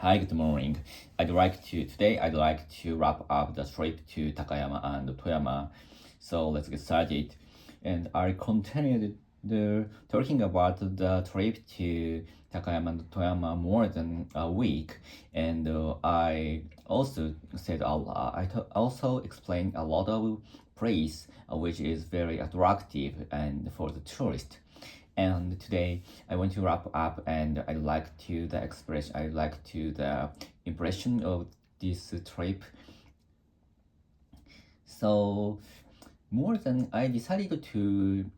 Hi, good morning. I'd like to wrap up the trip to Takayama and Toyama. So let's get started. And I continued the talking about the trip to Takayama and Toyama more than a week, and I also also explained a lot of place which is very attractive and for the tourist. And today I want to wrap up, and I like to the impression of this trip. So more than I decided to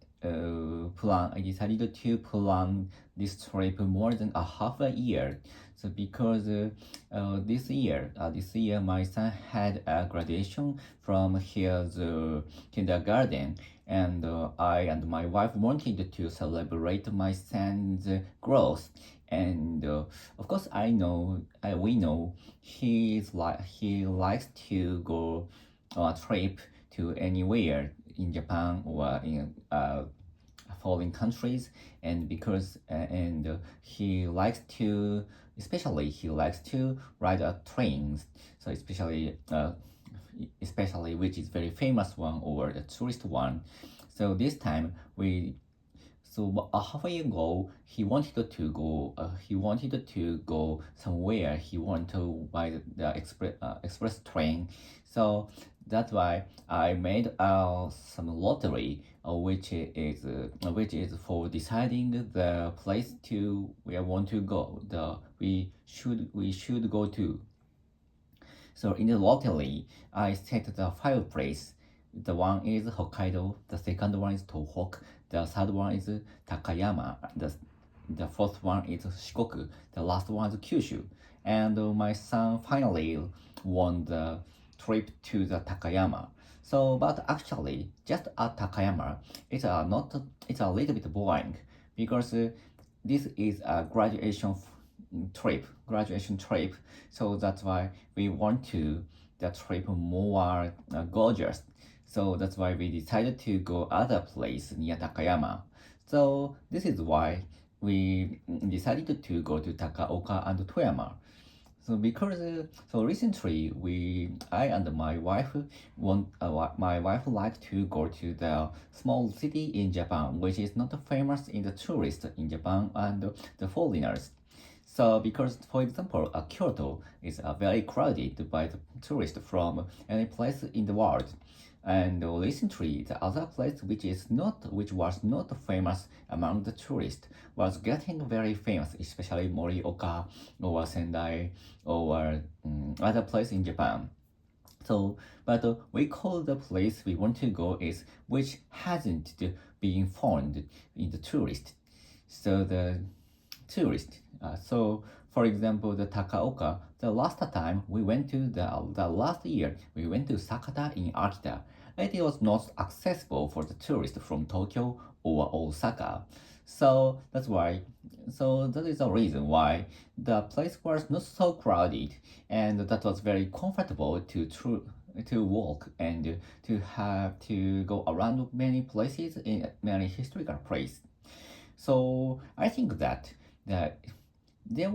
plan this trip more than a half a year. So because this year my son had a graduation from his kindergarten, and I and my wife wanted to celebrate my son's growth. And of course, we know he likes to go on a trip to anywhere in Japan or in foreign countries, and because and he likes to especially he likes to ride a trains. So especially which is very famous one or the tourist one. So this time we so a half a year ago, He wanted to go somewhere. He wanted to buy the express train. So that's why I made some lottery, which is for deciding the place to where I want to go. The we should go to. So in the lottery, I set the five place. The one is Hokkaido, the second one is Tohoku, the third one is Takayama, the fourth one is Shikoku, the last one is Kyushu. And my son finally won the trip to the Takayama. So, but actually, just at Takayama, it's a little bit boring because this is a graduation trip. So that's why we want to the trip more gorgeous. So that's why we decided to go other place near Takayama. So this is why we decided to go to Takaoka and Toyama. So recently I and my wife like to go to the small city in Japan, which is not famous in the tourists in Japan and the foreigners. So because for example, Kyoto is very crowded by the tourists from any place in the world. And recently, the other place which was not famous among the tourists was getting very famous, especially Morioka or Sendai or other place in Japan. So, but we call the place we want to go is which hasn't been found in the tourist. So the tourist. For example, the Takaoka. The last year we went to Sakata in Akita. It was not accessible for the tourists from Tokyo or Osaka. So that's why. So that is the reason why the place was not so crowded, and that was very comfortable to walk and to have to go around many places in many historical places. So I think that there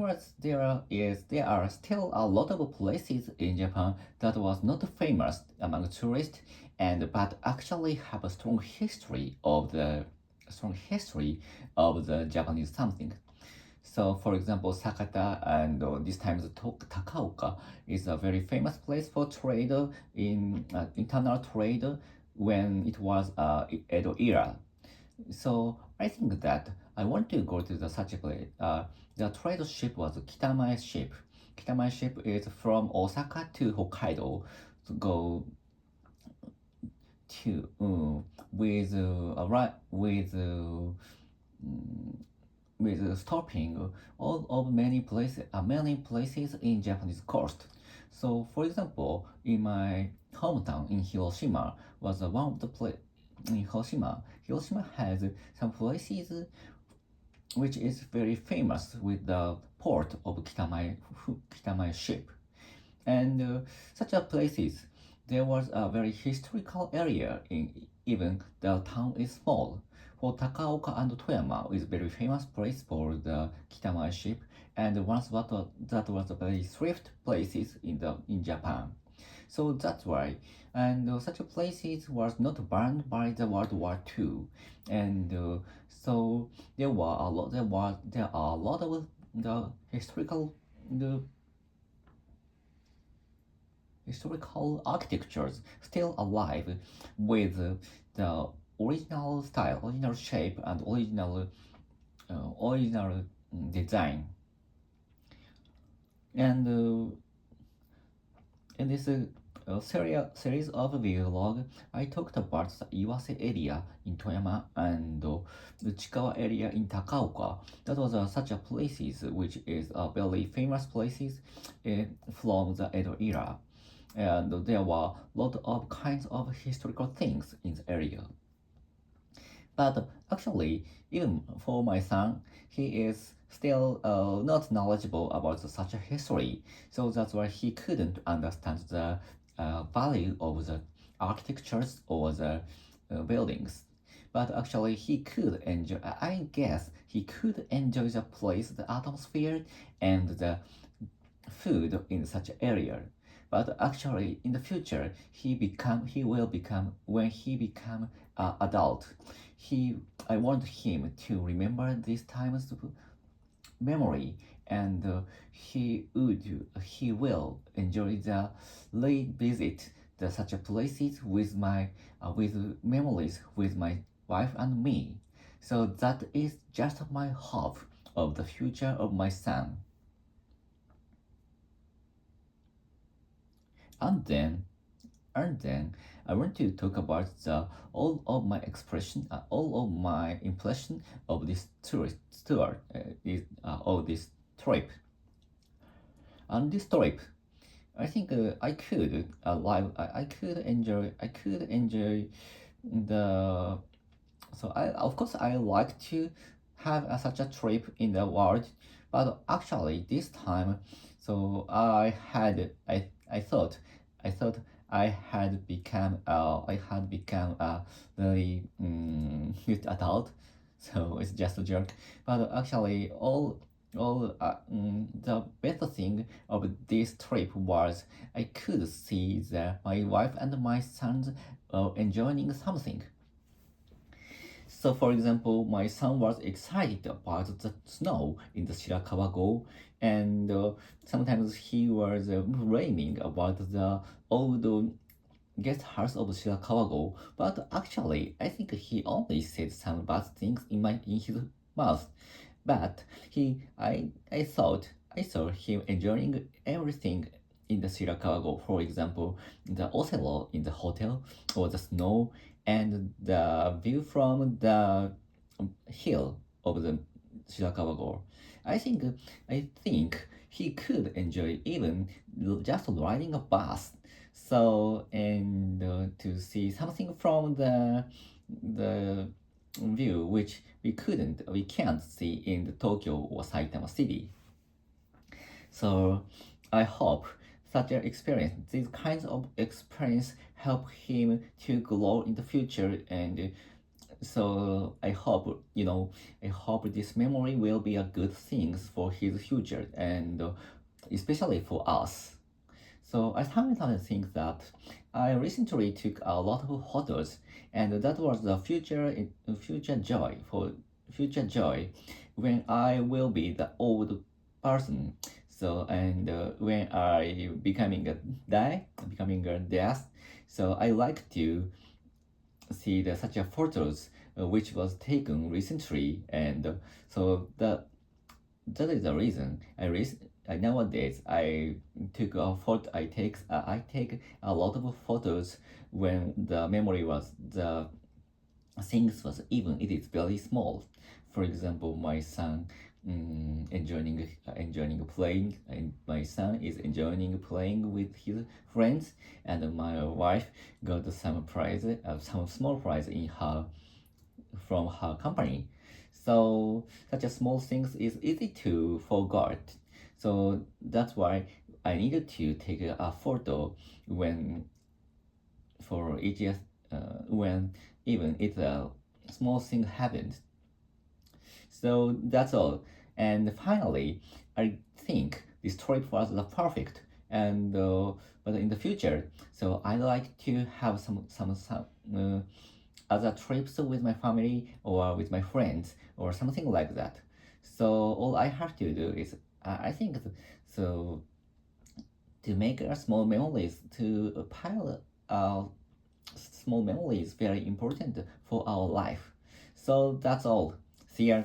are still a lot of places in Japan that was not famous among tourists, and but actually have a strong history of the Japanese something. So, for example, Sakata and this time the Takaoka is a very famous place for trade in internal trade when it was Edo era. So I think that I want to go to the such a place. The trade ship was Kitamae ship. Kitamae ship is from Osaka to Hokkaido to go to with stopping all of many places in Japanese coast. So, for example, in my hometown in Hiroshima was one of the place in Hiroshima. Hiroshima has some places which is very famous with the port of Kitamae ship. And such a places, there was a very historical area in even the town is small. for Takaoka and Toyama is very famous place for the Kitamae ship, and once that was a very thrift places in Japan. So that's why, and such places was not burned by the World War II, and so there are a lot of the the historical architectures still alive with the original style, original shape, and original design. And in this series of vlog, I talked about the Iwase area in Toyama and the Chikawa area in Takaoka. That was such a places which is very famous places from the Edo era. And there were a lot of kinds of historical things in the area. But actually, even for my son, he is still not knowledgeable about such a history, so that's why he couldn't understand the value of the architectures or the buildings. But actually, he could enjoy. I guess he could enjoy the place, the atmosphere, and the food in such area. But actually, in the future, he will become when he become adult. I want him to remember these times of memory, and he will enjoy the revisit the such a places with memories with my wife and me. So that is just my hope of the future of my son. And then And then I want to talk about all of my expression, all of my impression of this of this trip. On this trip, I think I could enjoy the. So I of course I like to have such a trip in the world, but actually this time, so I thought I had become a very good adult, so it's just a joke. But actually, the better thing of this trip was I could see that my wife and my sons enjoying something. So, for example, my son was excited about the snow in the Shirakawa-go, and sometimes he was dreaming about the old guest house of Shirakawa-go. But actually, I think he only said some bad things in his mouth. But I saw him enjoying everything in the Shirakawa-go. For example, the Ocelot in the hotel, or the snow, and the view from the hill of the Shirakawa-go. I think he could enjoy even just riding a bus. So and to see something from the view which we can't see in the Tokyo or Saitama city. So I hope such an experience, these kinds of experience help him to grow in the future, and so I hope this memory will be a good thing for his future, and especially for us. So I sometimes think that I recently took a lot of photos, and that was the future joy when I will be the old person. So and when I becoming a death, so I like to see such a photos which was taken recently, and so that is the reason nowadays I took a photo. I take a lot of photos when the memory was the things was even it is very small. For example, my son enjoying playing, and my son is enjoying playing with his friends, and my wife got some small prize in her from her company. So such a small things is easy to forget. So that's why I needed to take a photo when for each when even it's small thing happened. So that's all. And finally, I think this trip was the perfect. And but in the future, so I like to have some other trips with my family or with my friends or something like that. So all I have to do is I think so to make a small memories to pile small memories very important for our life. So that's all. See ya.